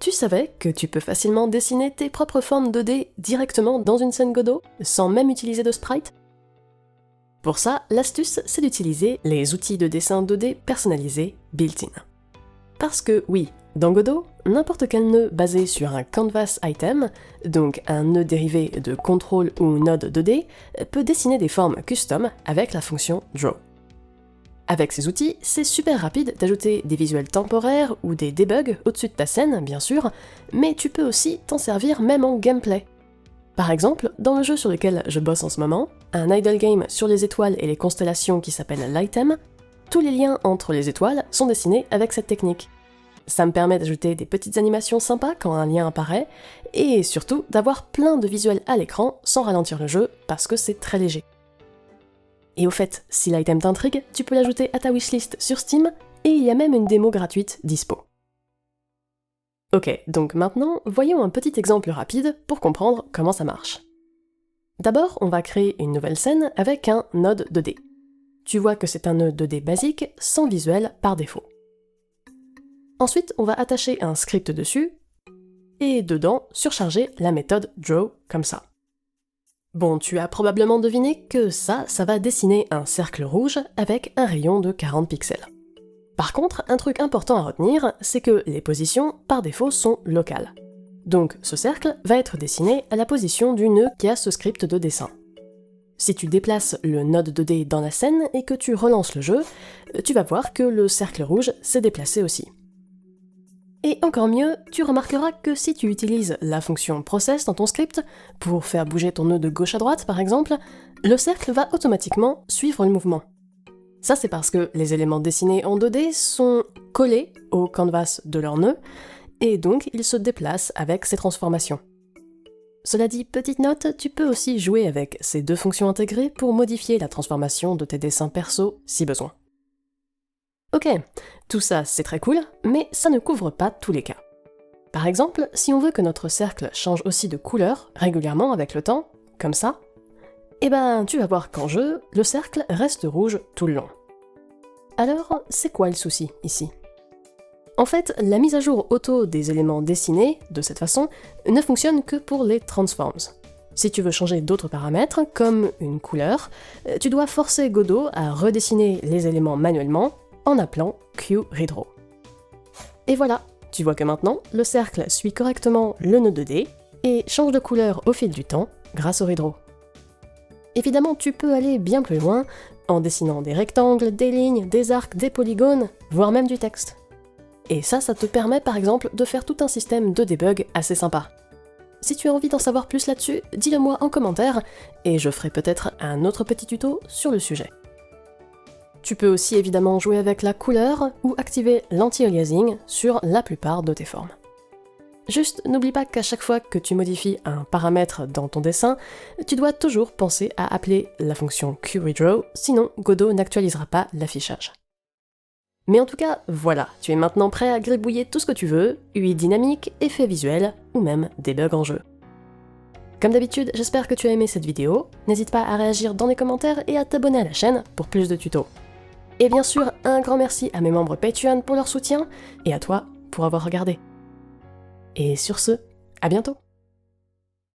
Tu savais que tu peux facilement dessiner tes propres formes 2D directement dans une scène Godot, sans même utiliser de sprite? Pour ça, l'astuce, c'est d'utiliser les outils de dessin 2D personnalisés built-in. Parce que oui, dans Godot, n'importe quel nœud basé sur un canvas item, donc un nœud dérivé de control ou node 2D, peut dessiner des formes custom avec la fonction draw. Avec ces outils, c'est super rapide d'ajouter des visuels temporaires ou des debugs au-dessus de ta scène, bien sûr, mais tu peux aussi t'en servir même en gameplay. Par exemple, dans le jeu sur lequel je bosse en ce moment, un idle game sur les étoiles et les constellations qui s'appelle Lightem, tous les liens entre les étoiles sont dessinés avec cette technique. Ça me permet d'ajouter des petites animations sympas quand un lien apparaît, et surtout d'avoir plein de visuels à l'écran sans ralentir le jeu parce que c'est très léger. Et au fait, si l'item t'intrigue, tu peux l'ajouter à ta wishlist sur Steam, et il y a même une démo gratuite dispo. Ok, donc maintenant, voyons un petit exemple rapide pour comprendre comment ça marche. D'abord, on va créer une nouvelle scène avec un node 2D. Tu vois que c'est un node 2D basique, sans visuel par défaut. Ensuite, on va attacher un script dessus, et dedans, surcharger la méthode draw comme ça. Bon, tu as probablement deviné que ça va dessiner un cercle rouge avec un rayon de 40 pixels. Par contre, un truc important à retenir, c'est que les positions, par défaut, sont locales. Donc, ce cercle va être dessiné à la position du nœud qui a ce script de dessin. Si tu déplaces le node 2D dans la scène et que tu relances le jeu, tu vas voir que le cercle rouge s'est déplacé aussi. Et encore mieux, tu remarqueras que si tu utilises la fonction process dans ton script, pour faire bouger ton nœud de gauche à droite par exemple, le cercle va automatiquement suivre le mouvement. Ça c'est parce que les éléments dessinés en 2D sont collés au canvas de leur nœud, et donc ils se déplacent avec ces transformations. Cela dit, petite note, tu peux aussi jouer avec ces deux fonctions intégrées pour modifier la transformation de tes dessins perso si besoin. Ok, tout ça c'est très cool, mais ça ne couvre pas tous les cas. Par exemple, si on veut que notre cercle change aussi de couleur régulièrement avec le temps, comme ça, eh ben tu vas voir qu'en jeu, le cercle reste rouge tout le long. Alors, c'est quoi le souci ici? En fait, la mise à jour auto des éléments dessinés, de cette façon, ne fonctionne que pour les transforms. Si tu veux changer d'autres paramètres, comme une couleur, tu dois forcer Godot à redessiner les éléments manuellement, en appelant QRedraw. Et voilà, tu vois que maintenant, le cercle suit correctement le nœud 2D et change de couleur au fil du temps grâce au redraw. Évidemment, tu peux aller bien plus loin en dessinant des rectangles, des lignes, des arcs, des polygones, voire même du texte. Et ça te permet par exemple de faire tout un système de debug assez sympa. Si tu as envie d'en savoir plus là-dessus, dis-le moi en commentaire et je ferai peut-être un autre petit tuto sur le sujet. Tu peux aussi évidemment jouer avec la couleur ou activer l'anti-aliasing sur la plupart de tes formes. Juste n'oublie pas qu'à chaque fois que tu modifies un paramètre dans ton dessin, tu dois toujours penser à appeler la fonction QRedraw, sinon Godot n'actualisera pas l'affichage. Mais en tout cas, voilà, tu es maintenant prêt à gribouiller tout ce que tu veux, UI dynamique, effets visuels ou même des bugs en jeu. Comme d'habitude, j'espère que tu as aimé cette vidéo, n'hésite pas à réagir dans les commentaires et à t'abonner à la chaîne pour plus de tutos. Et bien sûr, un grand merci à mes membres Patreon pour leur soutien, et à toi pour avoir regardé. Et sur ce, à bientôt!